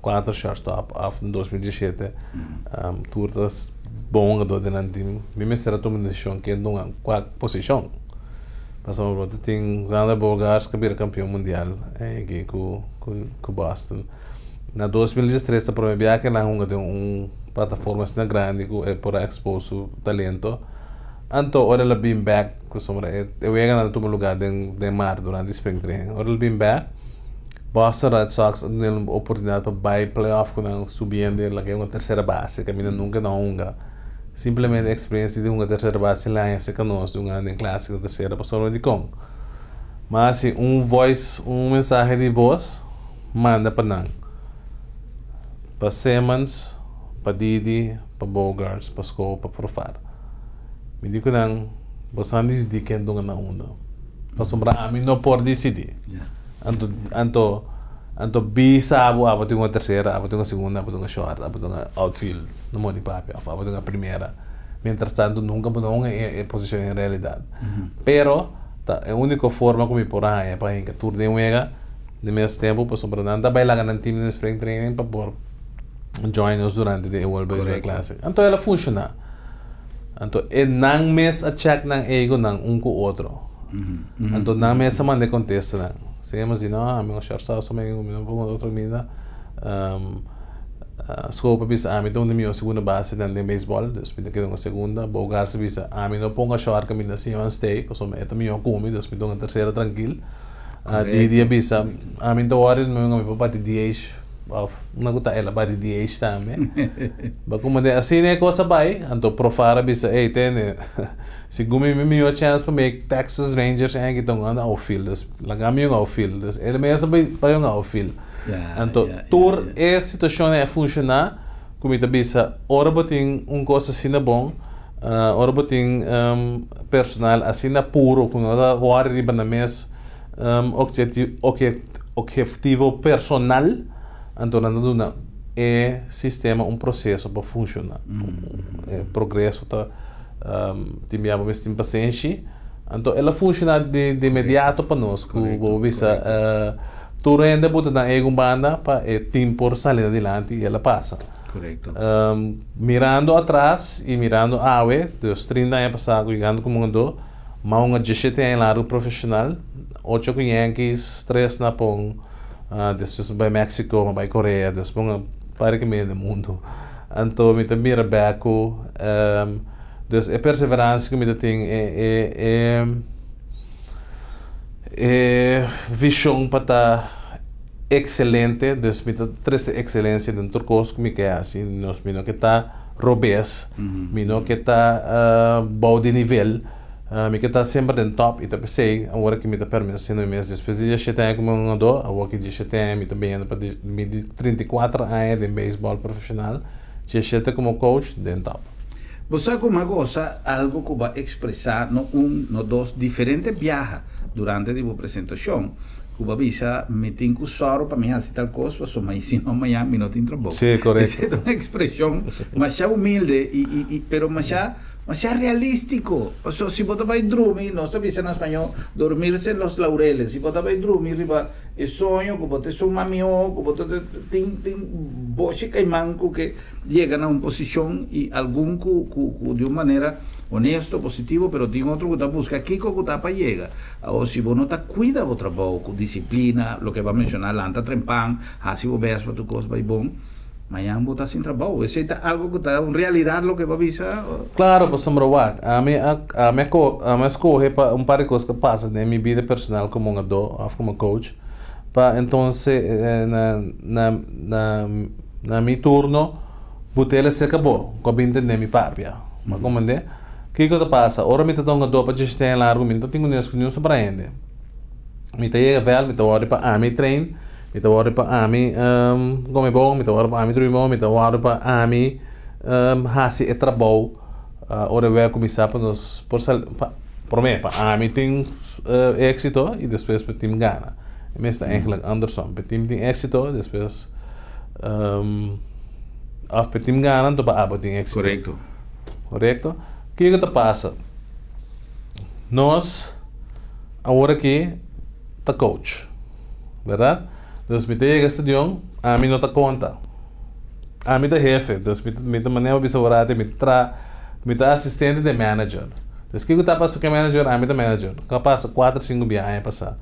4 shortstop af 2017. Turtas bom do delante me será tomando decisão que não qual posição. Passamos por tem Zander Bogaerts que vira campeão mundial aqui com Boston. Na 2013 para mim que lá de plataforma assim grande que para expor o talento. Anto ora la beam back que sobre eu ia ganhar todo lugar de mar durante spring training. Ora la beam back Boston Red Sox tem uma oportunidade para vai playoff com subindo lá que é uma terceira base que ainda nunca não simplesmente a experiência de uma terceira base lá se conosco de ano em clássico terceira pessoa de com mas se voice mensagem de voz manda para Simmons para Didi para Bogaerts para Scope para Profar me digo não você não decide quem não na onda para sombrar a mim não pode decidir anto bisa abo tem uma terceira, abo tem uma segunda, abo tem uma short, abo tem uma outfield, no money papi, abo tem uma primeira. Mientras tanto, nunca não é posição em realidade. Pero, a única forma como por aí é para que tour de uega, de mesmo tempo, para sobrenan, vai lá no time de spring training para por join us durante a World Baseball Classic. Então ela funciona. Então é não mesmo a check ng ego ng com o outro. Então não mesmo manda contesta não. Seguimos e não, meu shortstop só me outra mina. Scope bisa ami então de minha segunda base de baseball, depois de uma segunda, Bogaerts bisa ami não ponga short que mina se on stay, posso me eta minha come, depois de uma terceira tranquilo. Dia bisa ami então hora meu papai de DH uma gota ela bate DH também. Ba como de assim é coisa vai, então Profar bisa tem se gumi meu chance para make Texas Rangers é que estão andando ao field, lagami yung ao field, ele mesmo para yung ao field. Então tour é situação é funcionar, como está bisa, ora botin coisa assim na bom, ora botin personal assim na puro, quando ela hora de banamês objetivo personal. Então, não é sistema processo para funcionar. Progresso tá timbiamo mesmo paciência. Então, ela funciona de imediato para nós. Como visa, tu rende bota na banda para tempo por sair adiante e ela passa.
Correto.
Mirando atrás e mirando awe, dos 30 anos passados, chegando como mundo, mas uma 17 anos lá profissional, 8 com Yankees, 3 na Pong. Depois vai México, vai Coreia, depois para que meio do mundo. Então, me também Rebeco, a perseverança que me tem é visão para estar excelente, depois me três excelência dentro do curso que me quer assim, nós me não que está robês, me não que está bom de nível. Me que está sempre no top e também sei agora que me está permitindo no mês depois de 17 anos como um adulto agora que 17 anos me também ando para 34 anos de beisebol profissional 17 como coach de top.
Você como coisa algo que vai expressar no dois diferentes viagens durante a apresentação. Cuba visa me tem que usar para mim assim tal coisa, mas se não amanhã me não tem trabalho.
Sim, correto.
Essa é uma expressão mais humilde pero mais realístico. O sea, si vos vais a dormir, no se dice en español, dormirse en los laureles. Si vos vais a dormir, el sueño, que vos te son mamio, que vos te boche caimán, que llegan a una posición y algún de una manera honesto, positivo, pero tiene otro que está busca aquí que está para llegar. O si vos no te cuida vos trabajo con disciplina, lo que va a mencionar la anta trempan, así vos veas para tu cosa, va bon, mañana vos estás sin trabajo. Ese es algo que está en realidad lo que va a avisar.
Claro, pues somos a mí escoge para un par de cosas que pasan en mi vida personal como un adulto, o como coach. Pa entonces na mi turno butela se acabou com a binta de mi papia. Mas como é? Que passa? Ora me tá dando do para gestar largo, me tá tenho news para ainda. Me tá chega vel, me tá ora para ami train, me tá ora para ami como bom, me tá ora para ami drumo, me tá ora para ami hasi e trabalho. Ora vai começar para nos por mim, para ami tem éxito e depois para time gana. Meestal eigenlijk andersom. Het team tem éxito, depois af het team ganha, dan abo tem éxito.
Correcto.
Correcto? O que que passa? Nós agora aqui tá coach, verdade? Dus met de stadion, a mim não tá conta. A mim tá jefe, dus met maneira bisaurate, met assistente de manager. Dus o que está passando com o manager? A mim tá manager. Que passa 4, 5 dias a passar.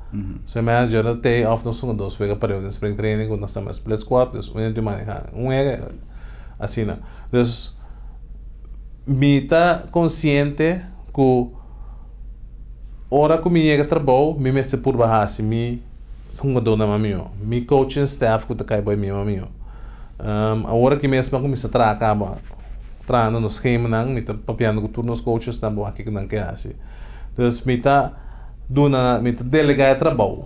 So o manager tem off no segundo, dois pega para o spring training quando nós estamos split squat, dus onde tu maneja. É assim, né? Dus me tá consciente que hora que me chega trabalho, me mete por baixo, me hungador na mamio, me coaching staff que tá cai boy meu mamio. A hora que mesmo começa a trabalhar trano no schema nang mita papiano ko turnos coaches na buha que nang kaya assim. Dus mita duna mita delegar trabalho.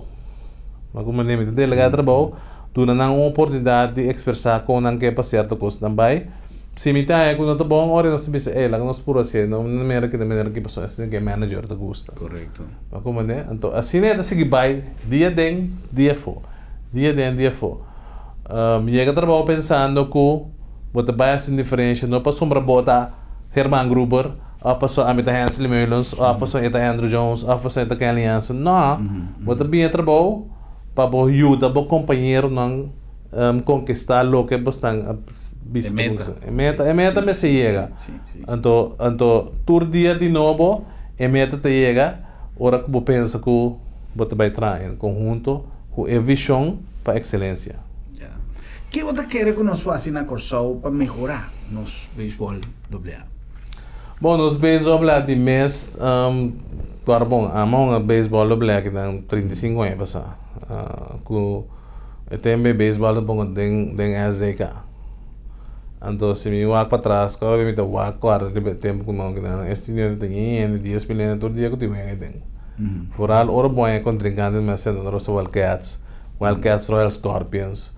Magumane mita delegar trabalho, duna nang oportunidade de expressar com nang que para certo coisa também. Se mita é quando tá bom, ora nós sabemos lá nós por assim, não maneira que pessoa assim que manager te gosta.
Correcto.
Magumane, então assim é assim que vai dia den, dia fo. Dia den, dia fo. Chega trabalho pensando que bota base diferença, não passou para botar Herman Gruber, ou passou a Amita Hansel Meulens, ou passou a Andrew Jones, ou passou a Kelly Hansen. Não, bota bem trabalho para ajudar o companheiro a conquistar o que é bastante
é
meta me se chega. Então, todo dia de novo, é meta te chega, ora que você pensa que você vai trazer em conjunto, com a visão para excelência.
¿Qué vos querés que nos faça na Corsau para melhorar nos béisbol AA?
Bom, nos béisbol AA de mês, agora bom, a mão béisbol AA que tem 35 anos passar, que tem béisbol bom tem SDK. Então se me vai para trás, quando eu me dou agora de tempo que não que este dia tem 10 milhões todo dia que eu tenho. Vooral ora bom é contrincante mas sendo no Rosa Wildcats Royal Scorpions.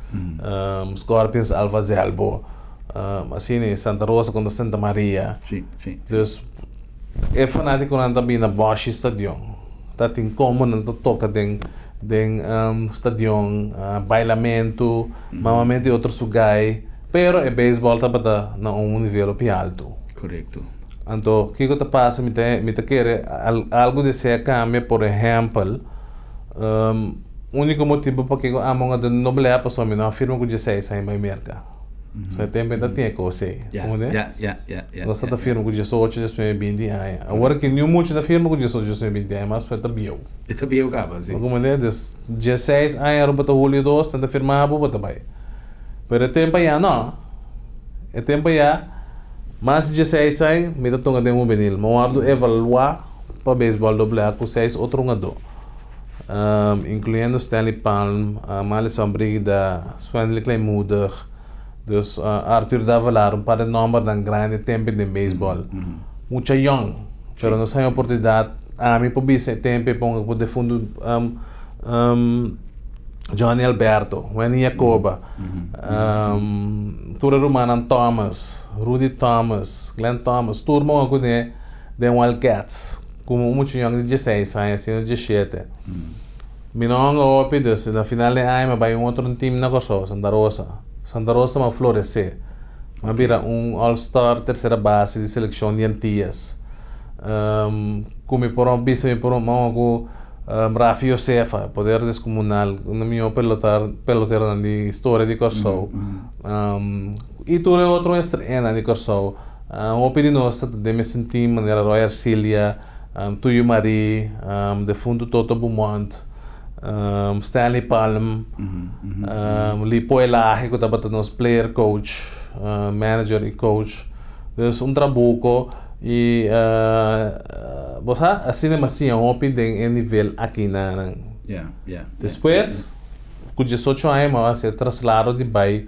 Scorpions Alpha Zelbo, assim Santa Rosa contra Santa Maria.
Sim.
Dus é fanático não também na Bosch Stadion. Tá tem como não toca den stadion, bailamento, mamamente outros lugares, pero é beisebol tá para na nível bem alto.
Correto.
Então, o que passa me te quer algo de ser cambia, por exemplo, único motivo porque a mão da noble é pessoa não afirma que já sei sai mais merca. Só tem bem da tinha que sei.
Já.
Nós tá afirma que já sou outro já sou bem de aí. Agora que nenhum muito da firma que já sou bem de aí, mas foi tá bio.
Está bio capa sim.
Como é des 16 aí era para julho 2 tá firmado para também. Pero tempo já não. É tempo já mas 16 aí me tá tonga demo benil. Moardo evaluar para beisebol doble com 6 outro jogador. Incluindo Stanley Palm, Malison Brigida, Swendley Kleinmoeder, dus Arthur Davalar, um par de números de grande tempo de beisebol. Muito young, pero não tem oportunidade. A mim, por esse tempo, por de fundo, Johnny Alberto, Wendy Jacoba, Tura Romanan Thomas, Rudy Thomas, Glenn Thomas, turma que de Wildcats. Como muito young de 16 anos, assim, de 17. Minong opi dus na final de ano vai outro time na Corsau, Santa Rosa. Santa Rosa vai florescer. Vai virar All-Star terceira base de seleção de Antillas. Como por bisa por mau Rafi Josefa, poder descomunal, na minha pelotero na história de Corsau. E tudo outro estrela de Corsau. Opini nossa, de me sentir maneira Roy Arcilia, Tuyo Marie, defunto Toto Beaumont, Stanley Palm, Lipo Elahe, que estava nos player coach, manager e coach. Dus trabalho e você assim é opini em nível aqui na. Depois, com 18 anos, eu traslado de Bahia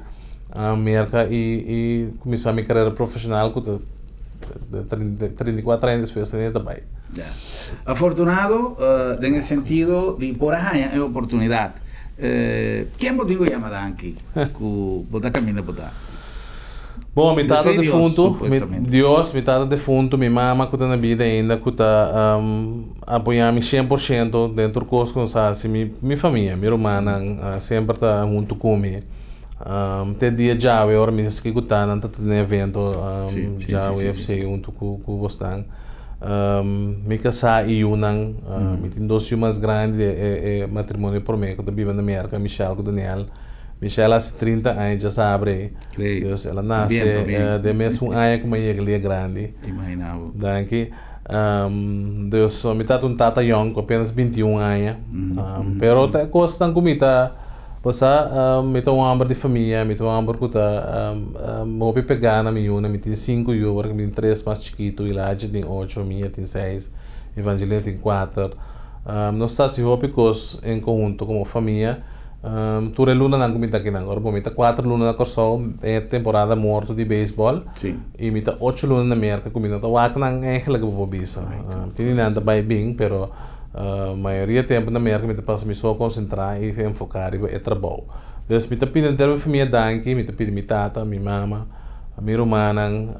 a América e comecei a minha carreira profissional com 34 anos depois de Bahia.
Afortunado, nesse sentido, de por aí é oportunidade. Quem pode chamar aqui? Que botar caminho botar.
Bom, metade defunto, Deus, metade defunto, minha mama que está na vida ainda, que está apoiando-me 100% dentro do curso com minha família, minha irmã, sempre está junto comigo. Tem dia já, eu ora, minha que está no evento, já o UFC junto com o Boston. Me casar e unang, me tem dois filhos grandes, é matrimônio por mim, que está vivendo na América, Michelle com Daniel. Michelle há 30 anos já sabe. Deus, ela nasce de mesmo ano como uma igreja grande.
Imaginava.
Danke. Deus, me tá um tata young, com apenas 21 anos. Pero tá costan com me tá, me tá hambre de família, me tá hambre que tá, vou pegar na minha, me tem 5 anos, me tem 3 mais chiquito, e lá tem 8, minha tem 6, Evangelina tem 4. Nós estamos em conjunto como família. Ture luna na comida aqui agora, bom, mita 4 lunas na corso é temporada morto de beisebol. E mita 8 lunas na América comida to wak nang eigenlijk bo bisa. Tini nanda by bing pero maioria tempo na América mita passa me só concentrar e enfocar e trabalho. Dus mita piden ter família danki, mita piden mi tata, mi mama, mi romanang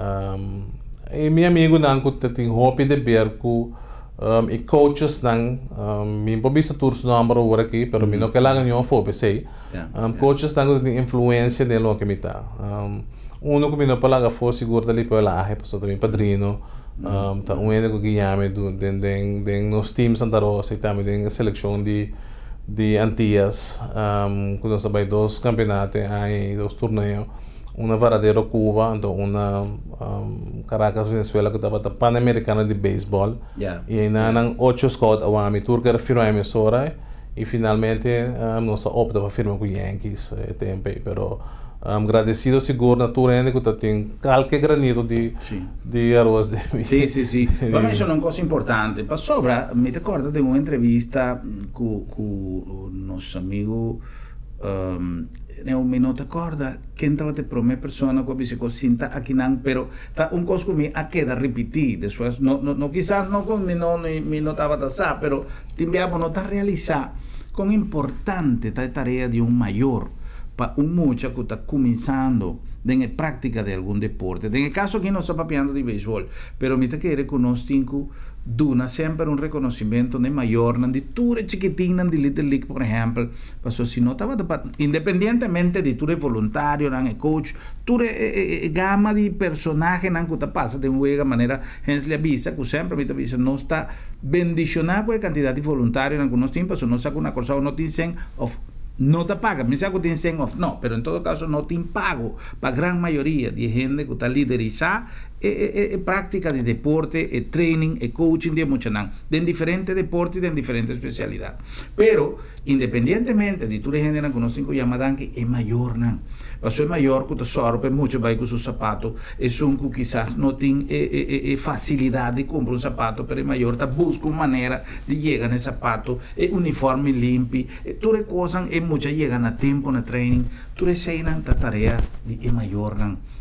e mi amigo nang ko tem hobby de berku e coaches nang min po bisa tours number ora aqui, pero min não kailangan yung fobe say. Coaches nang tem influência nelo que mita. Uno que min pala fo siguro dali pela ahe paso também padrino. Ta ene ko giyame do den nos teams Santa Rosa e também den seleção de Antillas. Quando sabay dos campeonatos aí dos torneios. Una Varadero Cuba, una Caracas Venezuela que estava Pan-Americana de Beisebol. E aí nang 8 scout awami turca firma sora e finalmente nossa opta para firma com Yankees tempo, pero agradecido seguro na turende que tem qualquer granito de arroz de mim.
Sì. Ma menciono una cosa importante. Pa sopra mi ricordo di un'intervista con nostro amigo não me não te acorda que entrava te para uma pessoa que se sinta aqui não, pero tá coisa comigo a queda repetir depois não quizás não com me não estava a pero timbiamo não tá realizar com importante tá tarefa de maior para muchacho que está começando na prática de algum deporte. No caso aqui não está papiando de beisebol, pero me te querer que nós temos duna sempre um reconhecimento de maior, de tudo chiquitinho, de Little League, por exemplo. Porque se não estava, independentemente de tudo voluntário, não é coach, tudo gama de personagens que está passando de uma maneira, gente lhe avisa, que sempre me avisa, não está bendicionado com a quantidade de voluntários em alguns tempos, não sabe uma coisa, não tem no te paga, me saco tem 100 off, no, pero en todo caso no te pago para gran mayoría de gente que está liderizada práctica de deporte, training, coaching de mucho de diferentes deportes, de diferentes especialidades. Pero independientemente de tu gente que no tengo llamada que es mayor, pasó mayor que te sorbe mucho va con sus zapatos, es un que quizás no tiene facilidad de comprar un zapato, pero es mayor, te busca una manera de llegar a ese zapato, uniforme limpio, tú le cosas muchas llegan a tiempo en el training, tú le enseñan la tarea de mayor,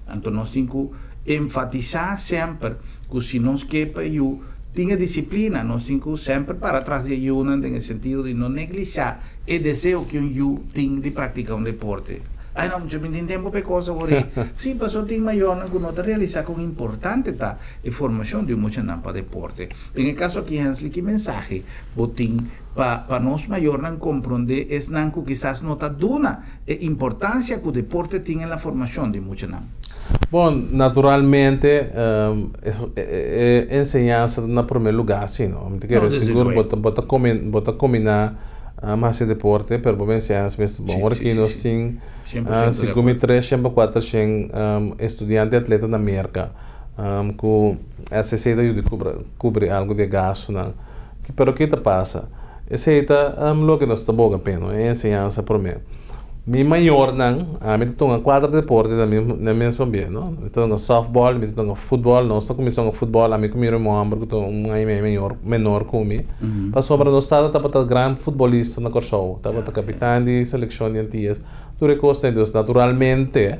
entonces nos tengo enfatizar sempre que se nós quepa eu tinha disciplina, nós temos sempre para trás de eu no sentido de não negligenciar o desejo que eu tenho de praticar um deporte. Ai não, eu não tenho tempo para coisa agora. Sim, mas eu tenho maior que não realizar com importante tá a formação de muito para deporte. Em caso aqui, Hansli, que mensagem botim para nós maior não compreender é não que quizás não está dando a importância que o deporte tem na formação de muito não.
Bom, naturalmente, enseñanza en primer lugar, sí, ¿no? Me quiero seguro, bota combinar más deporte, pero por enseñanza, ahora aquí nos sin 5.3, 4 estudiantes atletas en América. com essa receita de cobrir algo de gasto, não. Pero que te passa? Essa receita lo que nós estamos a pena, é ensinança para mim. Mi maior não, a mim tenho 4 deportes na mesma bem, não? Então softball, mi tenho futebol, nós estamos começando futebol, a mim comigo meu amor, que um aí menor comigo. Passou para nós estava grande futebolista na Corsou, estava capitão de seleção de antigas. Tu recosta então naturalmente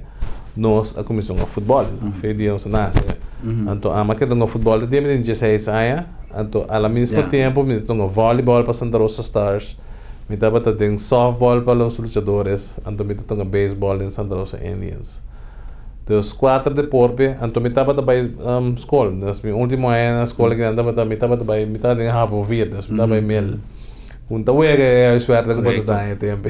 nós começamos a futebol, foi dia nós nasce. Então a máquina do futebol de 16 anos, então ao mesmo tempo mi tenho voleibol para Santa Rosa Stars. Mi estaba teniendo softball para los luchadores, anto mi tengo baseball en Santa Rosa Indians. Entonces, 4 deportes, anto mi estaba também escola. Entonces, mi último año na escola que andaba, mi estaba também, mi estaba en half of year, entonces mi estaba en mil. Unta wega é suerte que pode dar em tempo.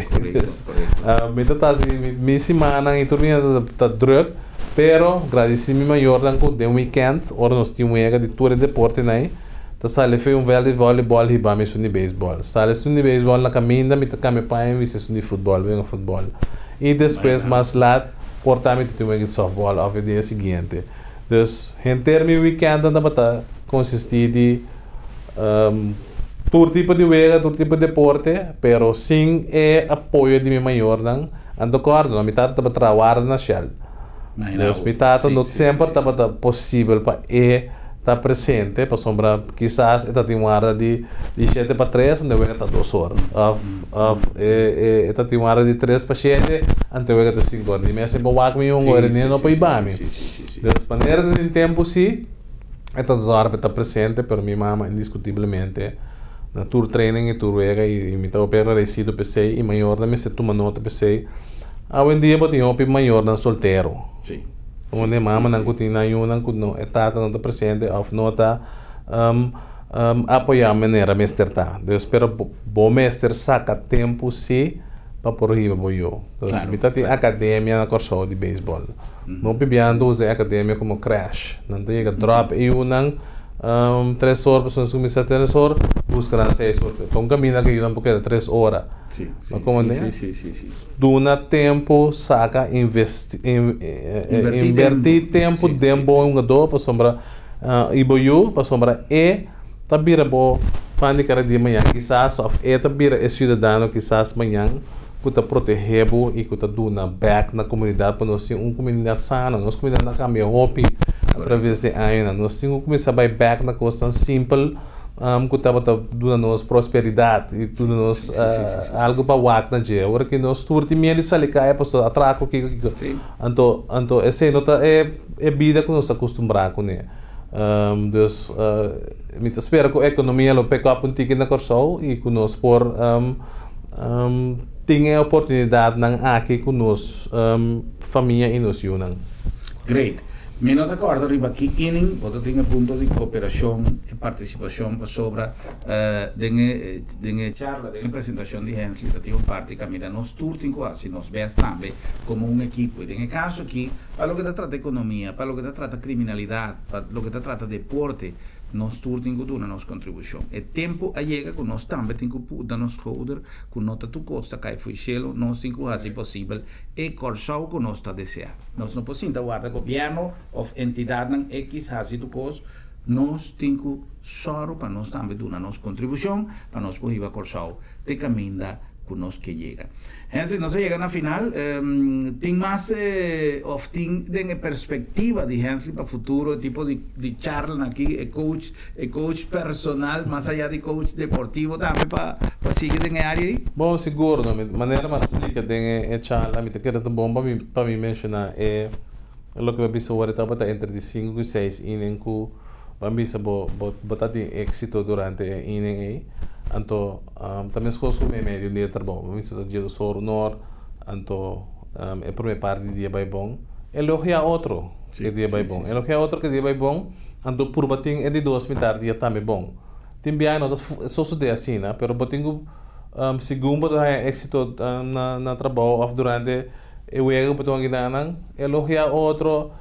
Mi estaba assim, mi semana em turminha tá druk, pero agradeci mi maior dan com de weekend, ora nós tínhamos wega de tour de deporte né. Então, sale foi velho de voleibol e bame de beisebol. Sale de beisebol na caminha, me toca me pai e se de futebol, bem futebol. E depois mais lá, portamente tu de softball ao dia seguinte. Então, em termos weekend anda para consistir de todo tipo de wega, todo tipo de deporte, pero sem apoio de meu maior não, ando cordo, a metade estava trabalhando na Shell. Então, metade não sempre estava possível para está presente, para sombra, quizás esta timada de 7 para 3, onde vai estar 2 horas. Esta timada de 3 para 7, onde vai estar 5 horas. E me sempre vou comer hora, nem não para ibame. Das maneiras de tempo, sim, esta 2 horas está presente, pero minha mama, indiscutivelmente, na tour training e tour wega, e me está opera resido PC, e maior, me se toma nota PC. Hoje em dia, eu tenho um maior na solteiro.
Sim.
Onde mama não continua aí não continua etata não está presente of não está apoiar a maneira mestre tá eu espero bom mestre saca tempo se para por aí vou eu então se está tem academia na Corsou de beisebol não pibiando usar academia como crash não tem que drop e não 3 horas pessoas começam a 3 horas buscar 6 horas então caminha que eu não porque 3 horas
sim
duna tempo saca invertir tempo dembo um do para sombra iboyu para sombra tabira bo pandi cara de manhã quizás of tabira cidadão quizás manhã kuta protegebo e kuta duna back na comunidade para nós ter comunidade sana nós comunidade na caminho hopi através de anos nós temos que começar a back na coisa simples que estava dando nos prosperidade e tudo nos algo para o na dia agora que nós turti mieli salicaia para atraco que então esse nota é vida que nós acostumbramos com né dus me espero que a economia lo pick up um ticket na Corsou e que nós por tenha oportunidade na aqui com nós família e nós unam.
Great. Me nota acordo arriba aqui in outro tem ponto de cooperação e participação para sobre dengue charla, dengue apresentação de Hensley que tem parte camina nós turtin quase nós vemos também como equipo e dengue caso aqui para o que trata economia, para o que trata criminalidade, para o que trata deporte nós turtin com uma nossa contribuição. É tempo a chega com nós também tem que dar nos holder com nota tu costa cai foi cielo nós tem que fazer possível e Corsou com nós está desejar. Nós não podemos guardar governo of entidade não X fazer tu coisa nós temos que só para nós também dar a nossa contribuição para nós poder ir Corsou te caminha com nós que chega. Hensley, nós chega na final, tem mais of tem perspectiva de Hensley para o futuro, tipo de charla aqui, coach personal, mais allá de coach deportivo também para seguir na área aí?
Bom, seguro, de maneira mais explica tem charla, me quero tão bom para me mencionar é o que eu penso agora estava entre de 5 e 6 inem que vamos botar de êxito durante inem aí. Anto também se fosse meio dia trabalho, vamos dizer dia do soro nor, anto é por minha parte dia vai bom, elogia outro que dia vai bom, elogia outro que dia vai bom, anto por bating é de 2 metade dia também bom. Tem bem não só sucede assim, né? Pero bating segundo da êxito na trabalho of durante o erro para tu ganhar, elogia outro,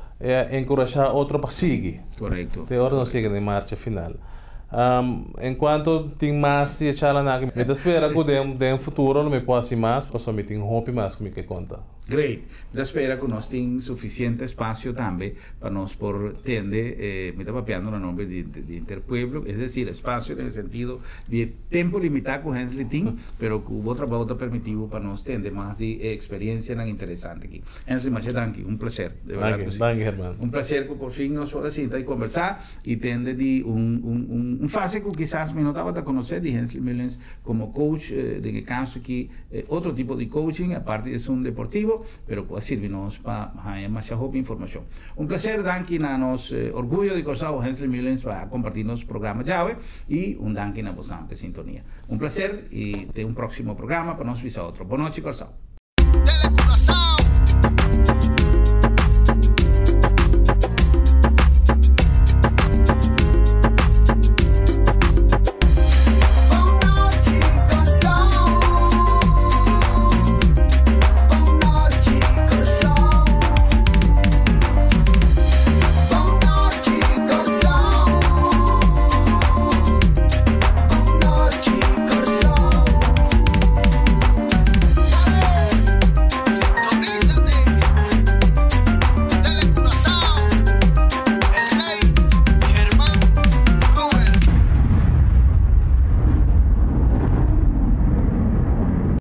encorajar outro para seguir.
Correto.
De hora não sigue na marcha final. Enquanto tem mais se echala na que eu espero que de futuro não me possa mais, posso me ter hope mais que me que conta.
Great. Eu espero que nós tenhamos suficiente espaço também para nós por tender, me estava pensando no nome de Interpueblo, es decir, espaço no sentido de tempo limitado que Hensley tem, pero que o outro trabalho permitivo para nós tender mais de experiência interessante aqui. Hensley, mas danke, prazer.
Danke, Herman.
Prazer que por fim nós podemos sentar e conversar e tender de fase que quizás me notava de conhecer de Hensley Millens como coach, de caso que outro tipo de coaching, aparte de um deportivo, pero que sirve-nos para mais informação. Prazer, danke na nos orgulho de conversar com Hensley Millens para compartir nos programa Jave e danke na vossa ampla sintonia. Prazer e até próximo programa para nós visar outro. Boa noite, Corsao.